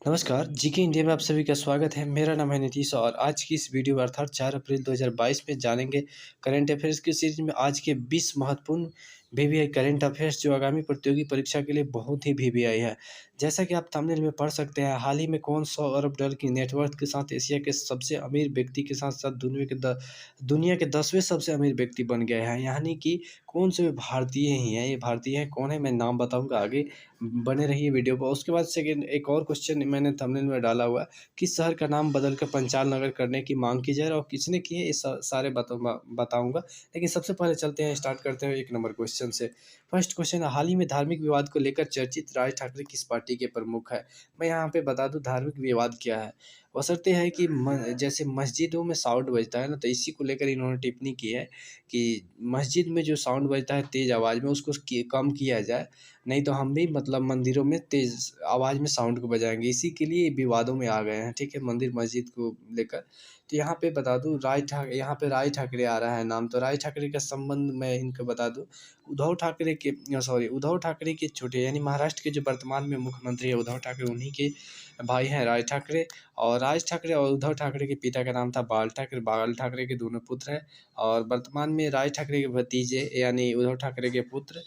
नमस्कार, GK India में आप सभी का स्वागत है। मेरा नाम है नीतीश और आज की इस वीडियो में अर्थात 4 अप्रैल 2022 में जानेंगे करंट अफेयर्स की सीरीज में आज के 20 महत्वपूर्ण वीवीआई करंट अफेयर्स जो आगामी प्रतियोगी परीक्षा के लिए बहुत ही वीवीआई है। जैसा कि आप थंबनेल में पढ़ सकते हैं, हाल ही में कौन 100 अरब डॉलर की नेटवर्थ के साथ एशिया के सबसे अमीर व्यक्ति के साथ-साथ दुनिया के 10वें सबसे अमीर व्यक्ति बन गए हैं। यानी कि कौन से वे भारतीय ही हैं। ये भारतीय हैं, कौन है मैं नाम बताऊँगा आगे, बने रहिए वीडियो पर। उसके बाद सेकंड एक और क्वेश्चन मैंने थंबनेल में डाला हुआ है, किस शहर का नाम बदलकर पंचाल नगर करने की मांग की जाए और किसने की है, ये सारे बताऊँगा। लेकिन सबसे पहले चलते हैं, स्टार्ट करते हैं 1 नंबर क्वेश्चन से। फर्स्ट क्वेश्चन है, हाल ही में धार्मिक विवाद को लेकर चर्चित राज ठाकरे किस पार्टी के प्रमुख हैं? मैं यहाँ पे बता दूँ धार्मिक विवाद क्या है। बशर्ते है कि जैसे मस्जिदों में साउंड बजता है ना, तो इसी को लेकर इन्होंने टिप्पणी की है कि मस्जिद में जो साउंड बजता है तेज़ आवाज़ में, उसको कम किया जाए। नहीं तो हम भी मतलब मंदिरों में तेज़ आवाज़ में साउंड को बजाएँगे। इसी के लिए विवादों में आ गए हैं, ठीक है? मंदिर मस्जिद को लेकर। तो यहाँ पे बता दूँ यहाँ पे राज ठाकरे आ रहा है नाम, तो राज ठाकरे का संबंध मैं इनको बता दूँ, उद्धव ठाकरे के छोटे यानी महाराष्ट्र के जो वर्तमान में मुख्यमंत्री है उद्धव ठाकरे, उन्हीं के भाई हैं राज ठाकरे। और राज ठाकरे और उद्धव ठाकरे के पिता का नाम था बाल ठाकरे। बाल ठाकरे के दोनों पुत्र हैं और वर्तमान में राज ठाकरे के भतीजे यानी उद्धव ठाकरे के पुत्र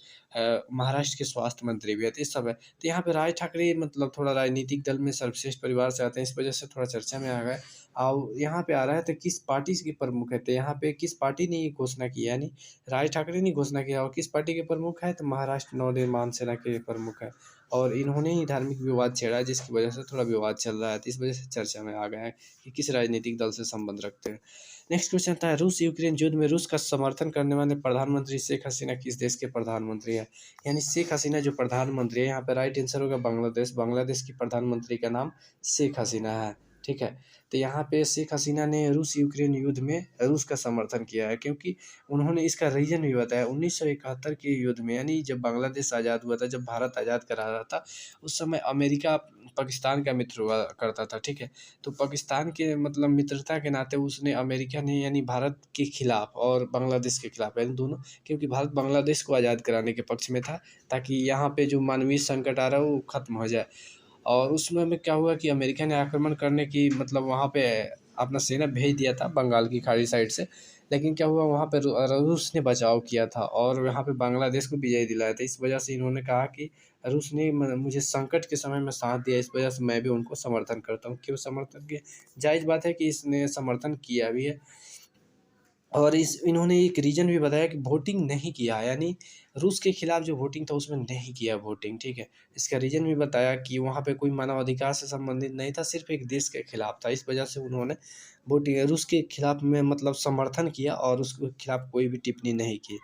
महाराष्ट्र के स्वास्थ्य मंत्री भी है। तो इस सब है। तो यहाँ पे राज ठाकरे मतलब थोड़ा राजनीतिक दल में सर्वश्रेष्ठ परिवार से आते हैं, इस वजह से थोड़ा चर्चा में आ गए। और यहाँ पे आ रहा है तो किस पार्टी के प्रमुख है? तो यहाँ पे किस पार्टी ने ये घोषणा की है, यानी राज ठाकरे ने घोषणा किया। और किस पार्टी के प्रमुख है? तो महाराष्ट्र नवनिर्माण सेना के प्रमुख है। और इन्होंने ही धार्मिक विवाद छेड़ा है, जिसकी वजह से थोड़ा विवाद चल रहा है। तो इस वजह से चर्चा में आ गए हैं कि किस राजनीतिक दल से संबंध रखते हैं। नेक्स्ट क्वेश्चन आता है, रूस यूक्रेन युद्ध में रूस का समर्थन करने वाले प्रधानमंत्री शेख हसीना किस देश के प्रधानमंत्री है? यानी शेख हसीना जो प्रधानमंत्री है, यहाँ पे राइट आंसर होगा बांग्लादेश। बांग्लादेश की प्रधानमंत्री का नाम शेख हसीना है, ठीक है? तो यहाँ पे शेख हसीना ने रूस यूक्रेन युद्ध में रूस का समर्थन किया है, क्योंकि उन्होंने इसका रीज़न भी बताया। 1971 के युद्ध में, यानी जब बांग्लादेश आज़ाद हुआ था, जब भारत आज़ाद करा रहा था, उस समय अमेरिका पाकिस्तान का मित्र हुआ करता था, ठीक है? तो पाकिस्तान के मतलब मित्रता के नाते उसने अमेरिका ने यानी भारत के खिलाफ और बांग्लादेश के खिलाफ, यानी दोनों, क्योंकि भारत बांग्लादेश को आज़ाद कराने के पक्ष में था, ताकि यहाँ पे जो मानवीय संकट आ रहा है वो ख़त्म हो जाए। और उस समय में क्या हुआ कि अमेरिका ने आक्रमण करने की मतलब वहाँ पे अपना सेना भेज दिया था बंगाल की खाड़ी साइड से। लेकिन क्या हुआ, वहाँ पे रूस ने बचाव किया था और यहाँ पे बांग्लादेश को विजय दिलाया था। इस वजह से इन्होंने कहा कि रूस ने मुझे संकट के समय में साथ दिया, इस वजह से मैं भी उनको समर्थन करता हूँ। क्यों समर्थन किया? जायज़ बात है कि इसने समर्थन किया भी है। और इन्होंने एक रीज़न भी बताया कि वोटिंग नहीं किया, यानी रूस के खिलाफ जो वोटिंग था उसमें नहीं किया वोटिंग, ठीक है? इसका रीज़न भी बताया कि वहाँ पे कोई मानवाधिकार से संबंधित नहीं था, सिर्फ़ एक देश के खिलाफ था। इस वजह से उन्होंने वोटिंग रूस के खिलाफ में मतलब समर्थन किया और उसके खिलाफ कोई भी टिप्पणी नहीं की।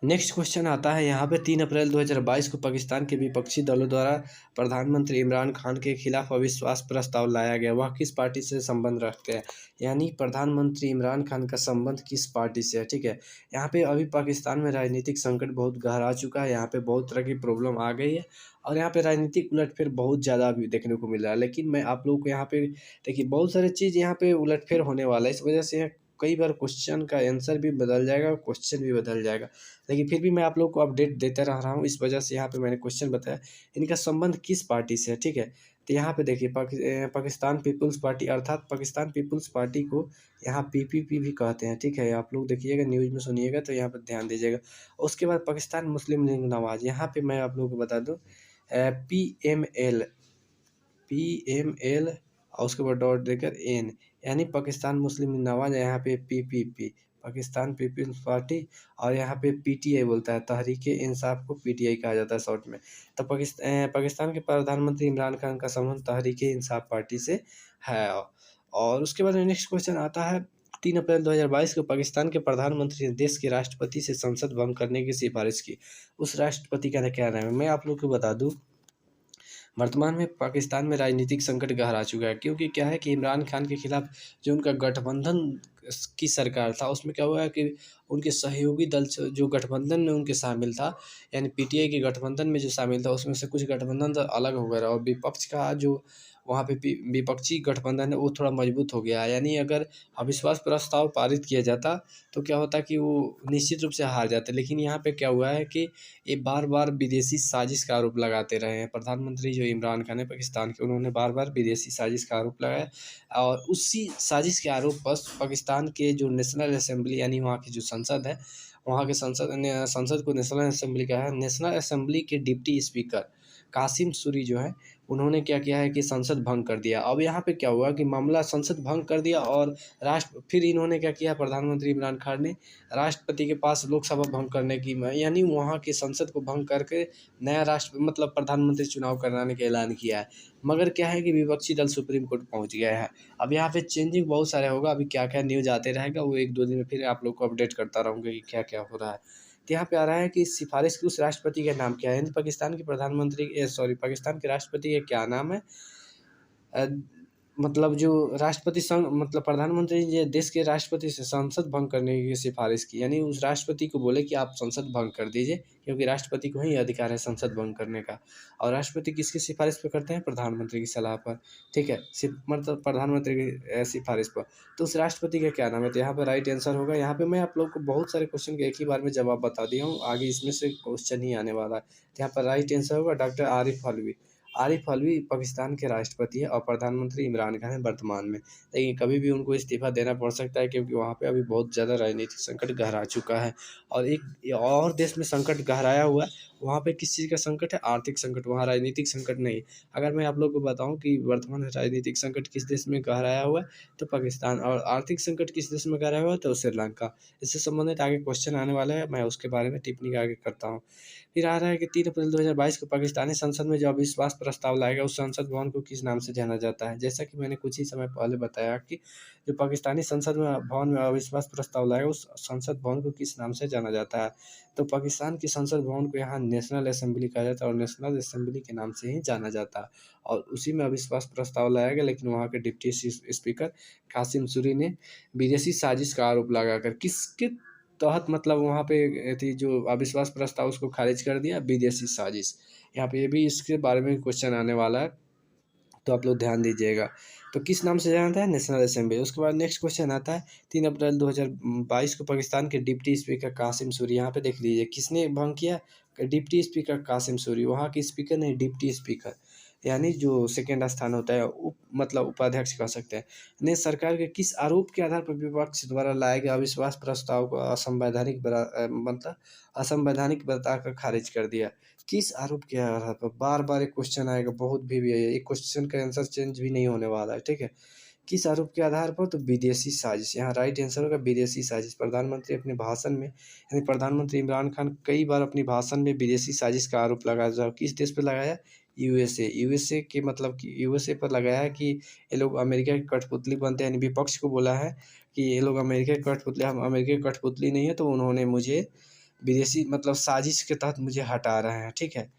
नेक्स्ट क्वेश्चन आता है यहाँ पे, 3 अप्रैल 2022 को पाकिस्तान के विपक्षी दलों द्वारा प्रधानमंत्री इमरान खान के खिलाफ अविश्वास प्रस्ताव लाया गया, वह किस पार्टी से संबंध रखते हैं? यानी प्रधानमंत्री इमरान खान का संबंध किस पार्टी से है, ठीक है? यहाँ पे अभी पाकिस्तान में राजनीतिक संकट बहुत गहरा चुका है, यहाँ पे बहुत तरह की प्रॉब्लम आ गई है और यहाँ पे राजनीतिक उलटफेर बहुत ज़्यादा अभी देखने को मिल रहा है। लेकिन मैं आप लोगों को यहाँ पे देखिए, बहुत सारी चीज़ यहाँ पे उलटफेर होने वाला है, इस वजह से कई बार क्वेश्चन का आंसर भी बदल जाएगा और क्वेश्चन भी बदल जाएगा। लेकिन फिर भी मैं आप लोग को अपडेट देता रह रहा हूँ, इस वजह से यहाँ पे मैंने क्वेश्चन बताया। इनका संबंध किस पार्टी से है, ठीक है? तो यहाँ पे देखिए, पाकिस्तान पीपुल्स पार्टी, अर्थात पाकिस्तान पीपुल्स पार्टी को यहाँ पीपीपी भी कहते हैं, ठीक है? आप लोग देखिएगा, न्यूज़ में सुनिएगा तो यहाँ पर ध्यान दीजिएगा। उसके बाद पाकिस्तान मुस्लिम लीग नवाज़, यहाँ पे मैं आप लोगों को बता दूँ, पीएमएल पीएमएल और उसके बाद डॉट देकर एन, यानी पाकिस्तान मुस्लिम लीग नवाज़, यहाँ पे पीपीपी पाकिस्तान पीपल्स पार्टी, और यहाँ पे पीटीआई बोलता है, तहरीक-ए-इंसाफ को पीटीआई कहा जाता है शॉर्ट में। तो पाकिस्तान के प्रधानमंत्री इमरान खान का संबंध तहरीक-ए-इंसाफ पार्टी से है। और उसके बाद में नेक्स्ट क्वेश्चन आता है, 3 अप्रैल 2022 को पाकिस्तान के प्रधानमंत्री ने देश के राष्ट्रपति से संसद भंग करने की सिफारिश की। उस राष्ट्रपति का क्या नाम है? मैं आप लोग को बता दूँ, वर्तमान में पाकिस्तान में राजनीतिक संकट गहरा चुका है, क्योंकि क्या है कि इमरान खान के खिलाफ जो उनका गठबंधन की सरकार था, उसमें क्या हुआ कि उनके सहयोगी दल से जो गठबंधन में उनके शामिल था, यानी पीटीआई के गठबंधन में जो शामिल था, उसमें से कुछ गठबंधन तो अलग हो गया और विपक्ष का जो वहाँ पे विपक्षी गठबंधन है वो थोड़ा मजबूत हो गया। यानी अगर अविश्वास प्रस्ताव पारित किया जाता तो क्या होता कि वो निश्चित रूप से हार जाते। लेकिन यहाँ पे क्या हुआ है कि ये बार-बार विदेशी साजिश का आरोप लगाते रहे हैं। प्रधानमंत्री जो इमरान खान है पाकिस्तान के, उन्होंने बार-बार विदेशी साजिश का आरोप लगाया और उसी साजिश के आरोप पर पाकिस्तान के जो नेशनल असेंबली यानी वहाँ की जो संसद है, वहाँ के संसद को नेशनल असेंबली कहा है। नेशनल असेंबली के डिप्टी स्पीकर कासिम सूरी जो है, उन्होंने क्या किया है कि संसद भंग कर दिया। अब यहाँ पे क्या हुआ कि मामला संसद भंग कर दिया और फिर इन्होंने क्या किया, प्रधानमंत्री इमरान खान ने राष्ट्रपति के पास लोकसभा भंग करने की यानी वहाँ की संसद को भंग करके नया मतलब प्रधानमंत्री चुनाव कराने का ऐलान किया है। मगर क्या है कि विपक्षी दल सुप्रीम कोर्ट पहुँच गया है। अब यहाँ पे चेंजिंग बहुत सारे होगा, अभी क्या-क्या न्यूज़ आते रहेगा वो 1-2 दिन में फिर आप लोग को अपडेट करता रहूँगा कि क्या-क्या हो रहा है। तो यहाँ पे आ रहा है कि सिफ़ारिश की उस राष्ट्रपति का नाम क्या है? यानी पाकिस्तान के राष्ट्रपति का क्या नाम है? अ, मतलब जो राष्ट्रपति मतलब प्रधानमंत्री ने देश के राष्ट्रपति से संसद भंग करने की सिफ़ारिश की, यानी उस राष्ट्रपति को बोले कि आप संसद भंग कर दीजिए, क्योंकि राष्ट्रपति को ही अधिकार है संसद भंग करने का। और राष्ट्रपति किसकी सिफ़ारिश पे करते हैं? प्रधानमंत्री की सलाह पर, ठीक है? मतलब प्रधानमंत्री की सिफ़ारिश पर। तो उस राष्ट्रपति का क्या नाम है? तो यहाँ पे राइट आंसर होगा, यहाँ पे मैं आप लोग को बहुत सारे क्वेश्चन के एक ही बार में जवाब बता दिया हूँ, आगे इसमें से क्वेश्चन ही आने वाला है। तो यहाँ पर राइट आंसर होगा डॉक्टर आरिफ अलवी। आरिफ अलवी पाकिस्तान के राष्ट्रपति हैं और प्रधानमंत्री इमरान खान हैं वर्तमान में। लेकिन कभी भी उनको इस्तीफ़ा देना पड़ सकता है, क्योंकि वहाँ पे अभी बहुत ज़्यादा राजनीतिक संकट गहरा चुका है। और एक और देश में संकट गहराया हुआ है, वहाँ पे किस चीज़ का संकट है? आर्थिक संकट, वहाँ राजनीतिक संकट नहीं। अगर मैं आप लोगों को बताऊँ कि वर्तमान में राजनीतिक संकट किस देश में गहराया हुआ है, तो पाकिस्तान, और आर्थिक संकट किस देश में गहराया हुआ है? तो श्रीलंका। इससे संबंधित आगे क्वेश्चन आने वाला है, मैं उसके बारे में टिप्पणी आगे करता हूँ। फिर आ रहा है कि 3 अप्रैल 2022 को पाकिस्तानी संसद में जो अविश्वास प्रस्ताव लाया गया, उस संसद भवन को किस नाम से जाना जाता है? जैसा कि मैंने कुछ ही समय पहले बताया कि जो पाकिस्तानी संसद में भवन में अविश्वास प्रस्ताव लाया गया, उस संसद भवन को किस नाम से जाना जाता है? तो पाकिस्तान की संसद भवन को यहाँ नेशनल असेंबली कहा जाता है और नेशनल असेंबली के नाम से ही जाना जाता है। और उसी में अविश्वास प्रस्ताव लाया गया, लेकिन वहाँ के डिप्टी स्पीकर कासिम सूरी ने विदेशी साजिश का आरोप लगाकर किसके तहत, मतलब वहाँ पे थी जो अविश्वास प्रस्ताव, उसको खारिज कर दिया, विदेशी साजिश। यहाँ पे ये भी इसके बारे में क्वेश्चन आने वाला है, तो आप लोग ध्यान दीजिएगा। तो किस नाम से जाना जाता है? National assembly. उसके बाद नेक्स्ट क्वेश्चन आता है 3 अप्रैल 2022 को पाकिस्तान के डिप्टी स्पीकर कासिम सूरी, यहाँ पे देख लीजिए किसने भंग किया? डिप्टी स्पीकर कासिम सूरी, वहाँ के स्पीकर नहीं, डिप्टी स्पीकर, यानी जो सेकंड स्थान होता है, मतलब उपाध्यक्ष कह सकते हैं, ने सरकार के किस आरोप के आधार पर विपक्ष द्वारा लाए गए अविश्वास प्रस्ताव को मतलब असंवैधानिक बताकर खारिज कर दिया। किस आरोप के आधार पर? बार-बार एक क्वेश्चन आएगा, बहुत भी है, एक क्वेश्चन का आंसर चेंज भी नहीं होने वाला है, ठीक है? किस आरोप के आधार पर? तो विदेशी साजिश, यहाँ राइट आंसर होगा विदेशी साजिश। प्रधानमंत्री अपने भाषण में, यानी प्रधानमंत्री इमरान खान कई बार अपनी भाषण में विदेशी साजिश का आरोप लगाया, जो किस देश पे लगाया? यूएसए। यूएसए के मतलब कि यूएसए पर लगाया है कि ये लोग अमेरिका की कठपुतली बनते हैं, यानी विपक्ष को बोला है कि ये लोग अमेरिका की कठपुतली, हम अमेरिका की कठपुतली नहीं है, तो उन्होंने मुझे विदेशी मतलब साजिश के तहत मुझे हटा रहे हैं, ठीक है?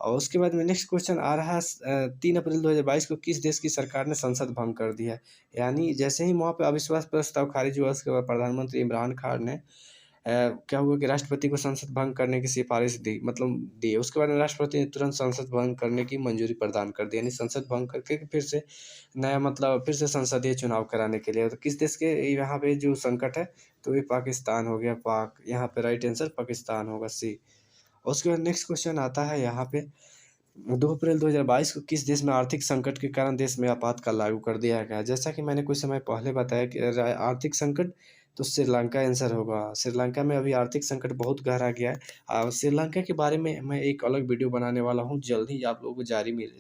और उसके बाद में नेक्स्ट क्वेश्चन आ रहा है 3 अप्रैल 2022 को किस देश की सरकार ने संसद भंग कर दिया है? यानी जैसे ही वहाँ पे अविश्वास प्रस्ताव खारिज हुआ, उसके बाद प्रधानमंत्री इमरान खान ने क्या हुआ कि राष्ट्रपति को संसद भंग करने की सिफारिश दी, मतलब दी। उसके बाद में राष्ट्रपति ने तुरंत संसद भंग करने की मंजूरी प्रदान कर दी, यानी संसद भंग करके फिर से नया मतलब फिर से संसदीय चुनाव कराने के लिए। तो किस देश के यहाँ पे जो संकट है? तो ये पाकिस्तान हो गया, पाक। यहाँ पे राइट आंसर पाकिस्तान होगा, सी। उसके बाद नेक्स्ट क्वेश्चन आता है यहाँ पे 2 अप्रैल 2022 को किस देश में आर्थिक संकट के कारण देश में आपातकाल लागू कर दिया गया है? जैसा कि मैंने कुछ समय पहले बताया कि आर्थिक संकट, तो श्रीलंका आंसर होगा। श्रीलंका में अभी आर्थिक संकट बहुत गहरा गया है। श्रीलंका के बारे में मैं एक अलग वीडियो बनाने वाला हूँ, जल्द ही आप लोगों को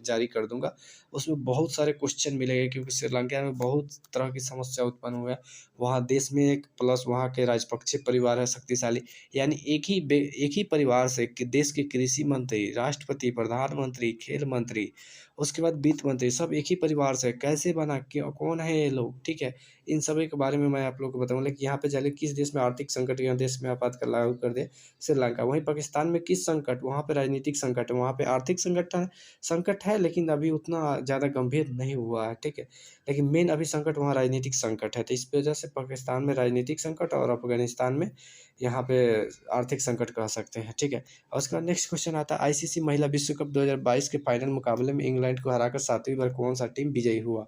जारी कर दूँगा। उसमें बहुत सारे क्वेश्चन मिलेंगे, क्योंकि श्रीलंका में बहुत तरह की समस्या उत्पन्न हुआ है। वहाँ देश में एक प्लस वहाँ के राजपक्षे परिवार है शक्तिशाली, यानी एक ही परिवार से देश के कृषि मंत्री, राष्ट्रपति, प्रधानमंत्री, खेल मंत्री, उसके बाद वित्त मंत्री, सब एक ही परिवार से कैसे बना, क्यों, कौन है ये लोग, ठीक है? इन सभी के बारे में मैं आप लोग को बताऊँगा कि यहाँ पे चले किस देश में आर्थिक संकट या देश में आपातकाल लागू कर दे श्रीलंका। वहीं पाकिस्तान में किस संकट, वहाँ पे राजनीतिक संकट है, वहाँ पे आर्थिक संकट है लेकिन अभी उतना ज़्यादा गंभीर नहीं हुआ है, ठीक है। लेकिन मेन अभी संकट वहाँ राजनीतिक संकट है, तो इस वजह से पाकिस्तान में राजनीतिक संकट और अफ़गानिस्तान में यहाँ पे आर्थिक संकट कह सकते हैं, ठीक है। और उसके बाद नेक्स्ट क्वेश्चन आता है, आईसीसी महिला विश्व कप 2022 के फाइनल मुकाबले में इंग्लैंड को हराकर 7वीं बार कौन-सा टीम विजयी हुआ?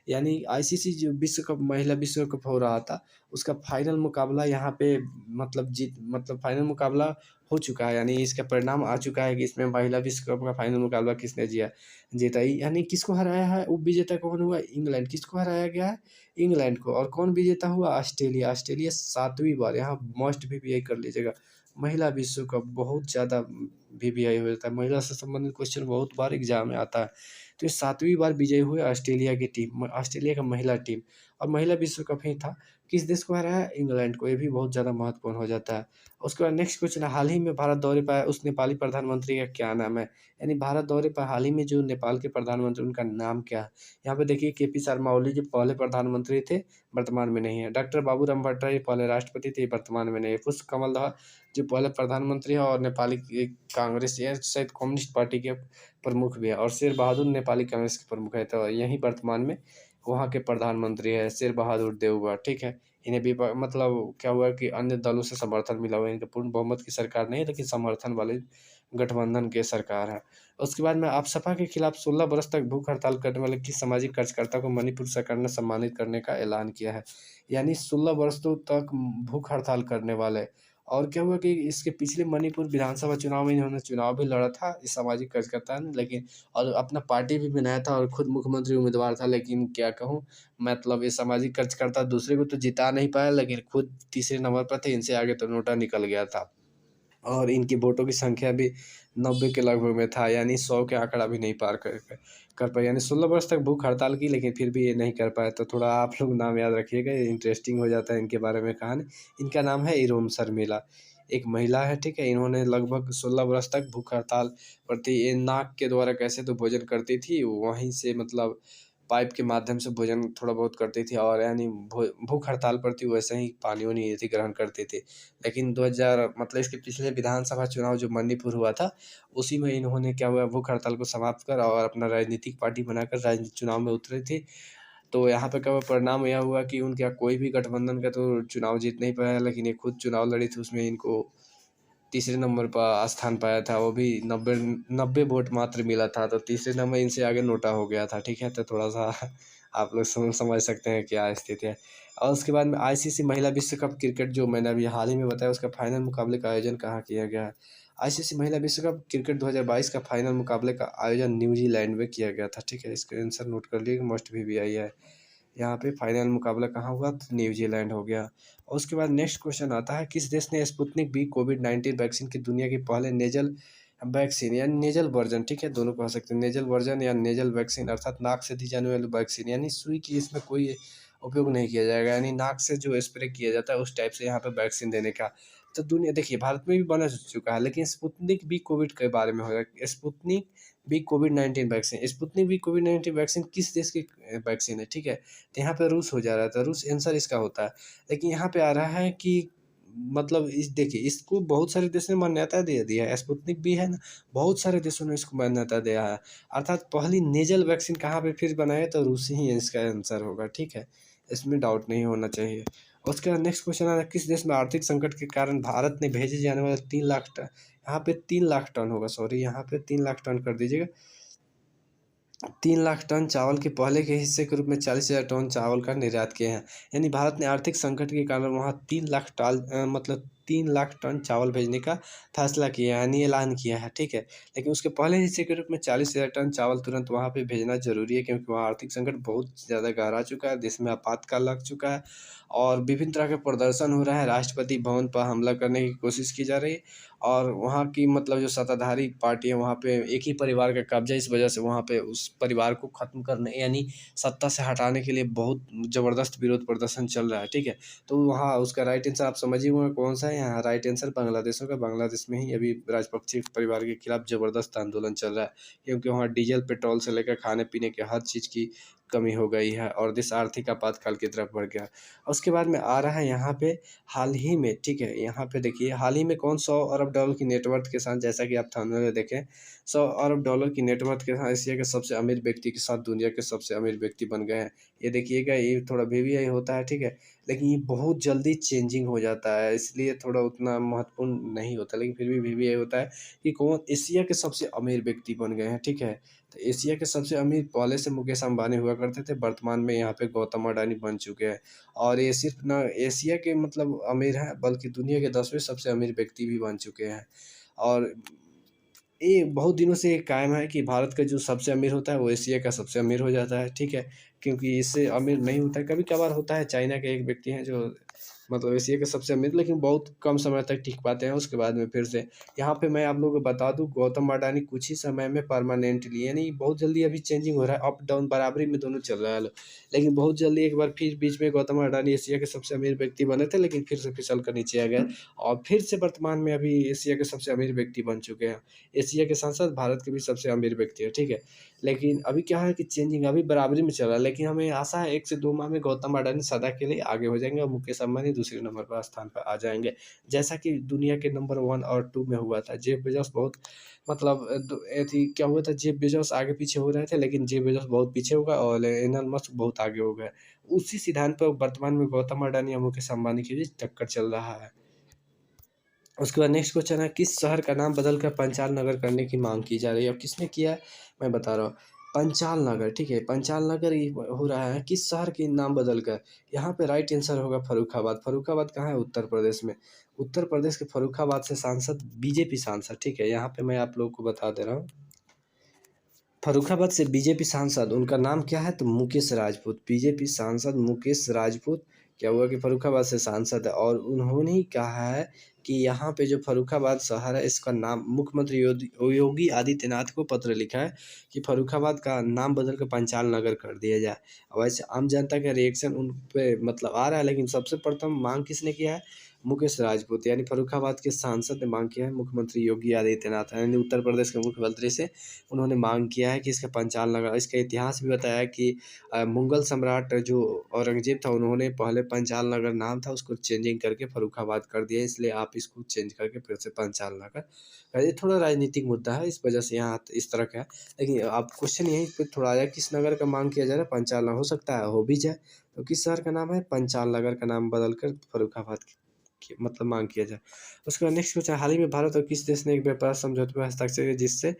यानी आईसीसी जो विश्व कप महिला विश्व कप हो रहा था, उसका फाइनल मुकाबला यहाँ पे मतलब फाइनल मुकाबला हो चुका है, यानी इसका परिणाम आ चुका है कि इसमें महिला विश्व कप का फाइनल मुकाबला किसने जीता। यानी किसको हराया है, उपविजेता कौन हुआ? इंग्लैंड। किसको हराया गया है? इंग्लैंड को। और कौन विजेता हुआ? ऑस्ट्रेलिया। ऑस्ट्रेलिया 7वीं बार, यहाँ मस्ट वीवीआई कर लीजिएगा। महिला विश्व कप बहुत ज़्यादा वीवीआई हो जाता है, महिला से संबंधित क्वेश्चन बहुत बार एग्ज़ाम में आता है। तो ये 7वीं बार विजयी हुए ऑस्ट्रेलिया की टीम, ऑस्ट्रेलिया का महिला टीम, और महिला विश्व कप ही था। किस देश को हराया? इंग्लैंड को। ये भी बहुत ज़्यादा महत्वपूर्ण हो जाता है। उसके बाद नेक्स्ट क्वेश्चन है, हाल ही में भारत दौरे पर आए उस नेपाली प्रधानमंत्री का क्या नाम है? यानी भारत दौरे पर हाल ही में जो नेपाल के प्रधानमंत्री, उनका नाम क्या है? यहाँ पे देखिए केपी शर्मा ओली जो पहले प्रधानमंत्री थे, वर्तमान में नहीं है। डॉक्टर बाबूराम भट्टराई पहले राष्ट्रपति थे, वर्तमान में नहीं है। पुष्प कमल दहल जो पहले प्रधानमंत्री है और नेपाली कांग्रेस या शायद कम्युनिस्ट पार्टी के प्रमुख भी है, और शेर बहादुर नेपाली कांग्रेस के प्रमुख है, तो यही वर्तमान में वहाँ के प्रधानमंत्री है शेर बहादुर देउबा, ठीक है। इन्हें भी मतलब क्या हुआ कि अन्य दलों से समर्थन मिला हुआ है, इनके पूर्ण बहुमत की सरकार नहीं है लेकिन समर्थन वाले गठबंधन की सरकार है। उसके बाद में आप सपा के खिलाफ 16 वर्ष तक भूख हड़ताल करने वाले किस सामाजिक कार्यकर्ता को मणिपुर सरकार ने सम्मानित करने का ऐलान किया है? यानी 16 वर्षों तक भूख हड़ताल करने वाले। और क्या हुआ कि इसके पिछले मणिपुर विधानसभा चुनाव में इन्होंने चुनाव भी लड़ा था इस सामाजिक कार्यकर्ता ने, लेकिन और अपना पार्टी भी बनाया था और खुद मुख्यमंत्री उम्मीदवार था, लेकिन क्या कहूँ, मतलब ये सामाजिक कार्यकर्ता दूसरे को तो जिता नहीं पाया लेकिन खुद तीसरे नंबर पर थे, इनसे आगे तो नोटा निकल गया था। और इनकी वोटों की संख्या भी 90 के लगभग में था, यानी 100 के आंकड़ा भी नहीं पार कर पाए। यानी 16 वर्ष तक भूख हड़ताल की लेकिन फिर भी ये नहीं कर पाए, तो थोड़ा आप लोग नाम याद रखिएगा, इंटरेस्टिंग हो जाता है इनके बारे में कहानी। इनका नाम है इरोम शर्मिला, एक महिला है, ठीक है। इन्होंने लगभग 16 वर्ष तक भूख हड़ताल प्रति ये नाक के द्वारा कैसे तो भोजन करती थी, वहीं से मतलब पाइप के माध्यम से भोजन थोड़ा बहुत करती थी, और यानी भूख हड़ताल पर थी वैसे ही पानी-वानी ये थी ग्रहण करती थी। लेकिन 2000 मतलब इसके पिछले विधानसभा चुनाव जो मणिपुर हुआ था, उसी में इन्होंने क्या हुआ भूख हड़ताल को समाप्त कर और अपना राजनीतिक पार्टी बनाकर राजनीतिक चुनाव में उतरी थी। तो यहाँ पे क्या हुआ, परिणाम यह हुआ कि उनका कोई भी गठबंधन का तो चुनाव जीत नहीं पाया, लेकिन ये खुद चुनाव लड़ी थी, उसमें इनको तीसरे नंबर पर स्थान पाया था, वो भी 90 वोट मात्र मिला था, तो तीसरे नंबर इनसे आगे नोटा हो गया था, ठीक है। तो थोड़ा-सा आप लोग समझ सकते हैं क्या स्थिति है। और उसके बाद में आईसीसी महिला विश्व कप क्रिकेट जो मैंने अभी हाल ही में बताया, उसका फाइनल मुकाबले का आयोजन कहाँ किया गया है? आईसीसी महिला विश्व कप क्रिकेट 2022 का फाइनल मुकाबले का आयोजन न्यूजीलैंड में किया गया था, ठीक है। इसका आंसर नोट कर लीजिए, मस्ट वीवीआई है। यहाँ पे फाइनल मुकाबला कहाँ हुआ? तो न्यूजीलैंड हो गया। और उसके बाद नेक्स्ट क्वेश्चन आता है, किस देश ने स्पुतनिक वी कोविड-19 वैक्सीन की दुनिया के पहले नेज़ल वैक्सीन यानी नेज़ल वर्जन, ठीक है, दोनों कह सकते हैं, नेज़ल वर्जन या नेज़ल वैक्सीन अर्थात नाक से दी जाने वाली वैक्सीन, यानी सुई की इसमें कोई उपयोग नहीं किया जाएगा, यानी नाक से जो स्प्रे किया जाता है उस टाइप से यहाँ पे वैक्सीन देने का। तो दुनिया देखिए भारत में भी बन चुका है, लेकिन स्पुतनिक वी कोविड के बारे में होगा। स्पुतनिक वी कोविड-19 वैक्सीन, स्पुतनिक वी कोविड-19 वैक्सीन किस देश की वैक्सीन है, ठीक है? तो यहाँ पे रूस हो जा रहा था, रूस आंसर इसका होता है। लेकिन यहाँ पे आ रहा है कि मतलब इस देखिए इसको बहुत सारे देशों ने मान्यता दे दिया है, स्पुतनिक भी है ना, बहुत सारे देशों ने इसको मान्यता दिया है। अर्थात पहली नेज़ल वैक्सीन कहाँ पे फिर बनाए तो रूस ही इसका आंसर होगा, ठीक है? इसमें डाउट नहीं होना चाहिए। उसके बाद नेक्स्ट क्वेश्चन आता है, किस देश में आर्थिक संकट के कारण भारत ने भेजे जाने वाले 3 लाख टन, यहाँ पे 3 लाख टन होगा, सॉरी यहाँ पे 3 लाख टन कर दीजिएगा। 3 लाख टन चावल के पहले के हिस्से के रूप में 40,000 टन चावल का निर्यात किए हैं। यानी भारत ने आर्थिक संकट के कारण वहाँ 3 लाख मतलब 3 लाख टन चावल भेजने का फैसला किया है, यानी ऐलान किया है, ठीक है। लेकिन उसके पहले हिस्से के रूप में 40,000 टन चावल तुरंत वहाँ पे भेजना ज़रूरी है, क्योंकि वहाँ आर्थिक संकट बहुत ज़्यादा गहरा चुका है, देश में आपातकाल लग चुका है और विभिन्न तरह के प्रदर्शन हो रहा है, राष्ट्रपति भवन पर हमला करने की कोशिश की जा रही है, और वहाँ की मतलब जो सत्ताधारी पार्टी है वहाँ पे एक ही परिवार का कब्ज़ा, इस वजह से वहाँ पे उस परिवार को ख़त्म करने यानी सत्ता से हटाने के लिए बहुत ज़बरदस्त विरोध प्रदर्शन चल रहा है, ठीक है। तो वहाँ उसका राइट आंसर आप समझ ही होंगे कौन सा है, यहाँ राइट आंसर बांग्लादेश होगा। बांग्लादेश में ही अभी राजपक्षे परिवार के खिलाफ ज़बरदस्त आंदोलन चल रहा है, क्योंकि वहाँ डीजल पेट्रोल से लेकर खाने पीने के हर चीज़ की कमी हो गई है और देश आर्थिक आपातकाल की तरफ बढ़ गया। उसके बाद में आ रहा है यहाँ पे हाल ही में, ठीक है, यहाँ पे देखिए हाल ही में कौन 100 अरब डॉलर की नेटवर्थ के साथ, जैसा कि आप थंबनेल में देखें, 100 अरब डॉलर की नेटवर्थ के साथ एशिया के सबसे अमीर व्यक्ति के साथ दुनिया के सबसे अमीर व्यक्ति बन गए हैं। ये देखिएगा, ये थोड़ा वीवीआई होता है, ठीक है, लेकिन ये बहुत जल्दी चेंजिंग हो जाता है, इसलिए थोड़ा उतना महत्वपूर्ण नहीं होता, लेकिन फिर भी वीवीआई होता है कि कौन एशिया के सबसे अमीर व्यक्ति बन गए हैं, ठीक है। तो एशिया के सबसे अमीर पहले से मुकेश अंबानी हुआ करते थे, वर्तमान में यहाँ पे गौतम अडानी बन चुके हैं। और ये सिर्फ ना एशिया के मतलब अमीर हैं, बल्कि दुनिया के 10वें सबसे अमीर व्यक्ति भी बन चुके हैं। और ये बहुत दिनों से ये कायम है कि भारत का जो सबसे अमीर होता है वो एशिया का सबसे अमीर हो जाता है, ठीक है। क्योंकि इससे अमीर नहीं होता है, कभी-कभार होता है, चाइना के एक व्यक्ति हैं जो मतलब एशिया के सबसे अमीर, लेकिन बहुत कम समय तक टिक पाते हैं, उसके बाद में फिर से यहाँ पे मैं आप लोगों को बता दूँ, गौतम अडानी कुछ ही समय में परमानेंटली, यानी बहुत जल्दी अभी चेंजिंग हो रहा है, अप डाउन बराबरी में दोनों चल रहा है। लेकिन बहुत जल्दी एक बार फिर बीच में गौतम अडानी एशिया के सबसे अमीर व्यक्ति बने थे, लेकिन फिर से फिसल कर नीचे आ गए और फिर से वर्तमान में अभी एशिया के सबसे अमीर व्यक्ति बन चुके हैं। एशिया के साथ-साथ भारत के भी सबसे अमीर व्यक्ति है, ठीक है। लेकिन अभी क्या है कि चेंजिंग अभी बराबरी में चल रहा है, लेकिन हमें आशा है 1 से 2 माह में गौतम अडानी सदा के लिए आगे हो जाएँगे और मुकेश अंबानी दूसरे नंबर पर स्थान पर आ जाएँगे। जैसा कि दुनिया के नंबर 1 और 2 में हुआ था। जेफ बेज़ोस बहुत मतलब एथी क्या हुआ था, जेफ बेज़ोस आगे-पीछे हो रहे थे, लेकिन जेफ बेज़ोस बहुत पीछे हो गए और एलन मस्क बहुत आगे हो गए। उसी सिद्धांत पर वर्तमान में गौतम अडानी और मुकेश अंबानी के बीच टक्कर चल रहा है। उसके बाद नेक्स्ट क्वेश्चन है, किस शहर का नाम बदलकर पंचाल नगर करने की मांग की जा रही है और किसने किया है? मैं बता रहा हूँ। पंचाल नगर, ठीक है, पंचाल नगर ये हो रहा है किस शहर के नाम बदलकर? यहाँ पे राइट आंसर होगा फर्रुखाबाद। फर्रुखाबाद कहाँ है? उत्तर प्रदेश में। उत्तर प्रदेश के फर्रुखाबाद से सांसद बीजेपी सांसद, ठीक है, यहाँ पे मैं आप लोगों को बता दे रहा हूँ। फर्रुखाबाद से बीजेपी सांसद, उनका नाम क्या है? तो मुकेश राजपूत। बीजेपी सांसद मुकेश राजपूत क्या हुआ कि फर्रुखाबाद से सांसद है और उन्होंने ही कहा है कि यहाँ पे जो फर्रुखाबाद शहर है इसका नाम मुख्यमंत्री योगी आदित्यनाथ को पत्र लिखा है कि फर्रुखाबाद का नाम बदल कर पंचाल नगर कर दिया जाए। वैसे आम जनता का रिएक्शन उन पे मतलब आ रहा है, लेकिन सबसे प्रथम मांग किसने किया है? मुकेश राजपूत, यानी फर्रुखाबाद के सांसद ने मांग किया है मुख्यमंत्री योगी आदित्यनाथ, यानी उत्तर प्रदेश के मुख्यमंत्री से उन्होंने मांग किया है कि इसका पंचाल नगर। इसका इतिहास भी बताया है कि मुगल सम्राट जो औरंगज़ेब था, उन्होंने पहले पंचाल नगर नाम था, उसको चेंजिंग करके फर्रुखाबाद कर दिया, इसलिए आप इसको चेंज करके फिर से पंचाल नगर ये थोड़ा राजनीतिक मुद्दा है, इस वजह से यहाँ इस तरह का है। लेकिन अब क्वेश्चन यहीं पे थोड़ा आया, किस नगर का मांग किया जा रहा है? पंचाल नगर। हो सकता है हो भी जाए, तो किस शहर का नाम है? पंचाल नगर का नाम बदल कर फर्रुखाबाद की मतलब मांग किया जाए। उसके बाद नेक्स्ट क्वेश्चन, हाल ही में भारत और किस देश ने एक व्यापार समझौते पर हस्ताक्षर किए जिससे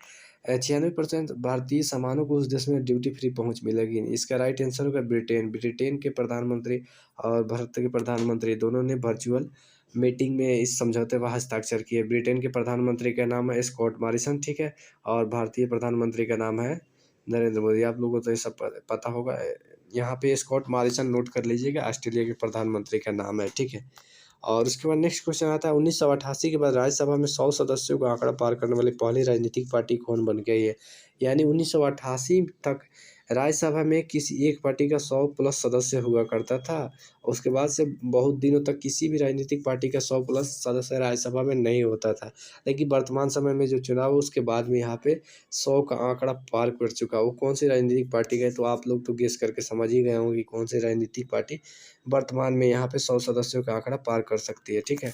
96% भारतीय सामानों को उस देश में ड्यूटी फ्री पहुँच मिलेगी? इसका राइट आंसर होगा ब्रिटेन। ब्रिटेन के प्रधानमंत्री और भारत के प्रधानमंत्री दोनों ने वर्चुअल मीटिंग में इस समझौते पर हस्ताक्षर किए। ब्रिटेन के प्रधानमंत्री का नाम है स्कॉट मॉरिसन, ठीक है, और भारतीय प्रधानमंत्री का नाम है नरेंद्र मोदी। आप लोगों को तो ये सब पता होगा। यहाँ पे स्कॉट मॉरिसन नोट कर लीजिएगा, ऑस्ट्रेलिया के प्रधानमंत्री का नाम है, ठीक है। और उसके बाद नेक्स्ट क्वेश्चन आता है, 1988 के बाद राज्यसभा में 100 सदस्यों का आंकड़ा पार करने वाली पहली राजनीतिक पार्टी कौन बन गई है? यानी 1988 तक राज्यसभा में किसी एक पार्टी का 100 प्लस सदस्य हुआ करता था। उसके बाद से बहुत दिनों तक किसी भी राजनीतिक पार्टी का 100 प्लस सदस्य राज्यसभा में नहीं होता था। लेकिन वर्तमान समय में जो चुनाव है उसके बाद में यहाँ पे 100 का आंकड़ा पार कर चुका है। वो कौन सी राजनीतिक पार्टी का है? तो आप लोग तो गेस करके समझ ही गए होंगे कि कौन सी राजनीतिक पार्टी वर्तमान में यहाँ पे 100 सदस्यों का आंकड़ा पार कर सकती है, ठीक है।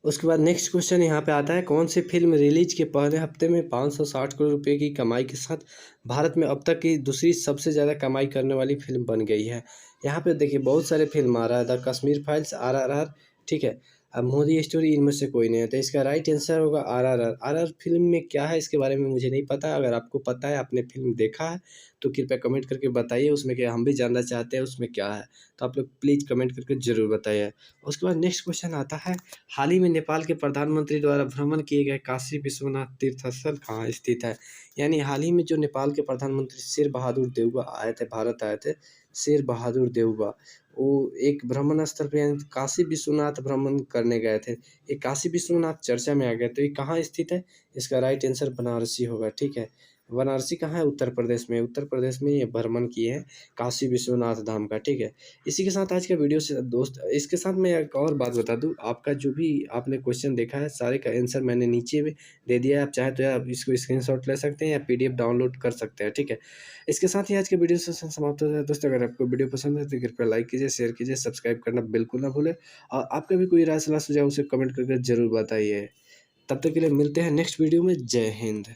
उसके बाद नेक्स्ट क्वेश्चन यहाँ पे आता है, कौन सी फिल्म रिलीज के पहले हफ्ते में 560 करोड़ रुपए की कमाई के साथ भारत में अब तक की दूसरी सबसे ज़्यादा कमाई करने वाली फिल्म बन गई है? यहाँ पे देखिए बहुत सारे फिल्म आ रहा है, द कश्मीर फाइल्स, RRR, ठीक है, अब मोदी स्टोरी, इनमें से कोई नहीं है, तो इसका राइट आंसर होगा RRR। RRR फिल्म में क्या है इसके बारे में मुझे नहीं पता, अगर आपको पता है, आपने फिल्म देखा है तो कृपया कमेंट करके बताइए, उसमें क्या हम भी जानना चाहते हैं उसमें क्या है, तो आप लोग प्लीज़ कमेंट करके ज़रूर बताइए। उसके बाद नेक्स्ट क्वेश्चन आता है, हाल ही में नेपाल के प्रधानमंत्री द्वारा भ्रमण किए गए काशी विश्वनाथ तीर्थ स्थल कहाँ स्थित है? यानी हाल ही में जो नेपाल के प्रधानमंत्री शेर बहादुर देउबा आए थे, भारत आए थे, शेर बहादुर देउबा, वो एक भ्रमण स्थल पे यानी काशी विश्वनाथ भ्रमण करने गए थे। ये काशी विश्वनाथ चर्चा में आ गया, तो ये कहाँ स्थित है? इसका राइट आंसर बनारसी होगा, ठीक है। वाराणसी कहाँ है? उत्तर प्रदेश में। उत्तर प्रदेश में ये भ्रमण किए हैं काशी विश्वनाथ धाम का, ठीक है। इसी के साथ आज का वीडियो से दोस्त, इसके साथ मैं एक और बात बता दूँ, आपका जो भी आपने क्वेश्चन देखा है सारे का आंसर मैंने नीचे में दे दिया है। आप चाहे तो आप इसको स्क्रीनशॉट ले सकते हैं या पीडीएफ डाउनलोड कर सकते हैं, ठीक है। इसके साथ ही आज के वीडियो सेशन समाप्त होता है। दोस्तों अगर आपको वीडियो पसंद है तो कृपया लाइक कीजिए, शेयर कीजिए, सब्सक्राइब करना बिल्कुल ना भूलें और आपका भी कोई राय सलाह सुझाव उसे कमेंट करके ज़रूर बताइए। तब तक के लिए मिलते हैं नेक्स्ट वीडियो में। जय हिंद।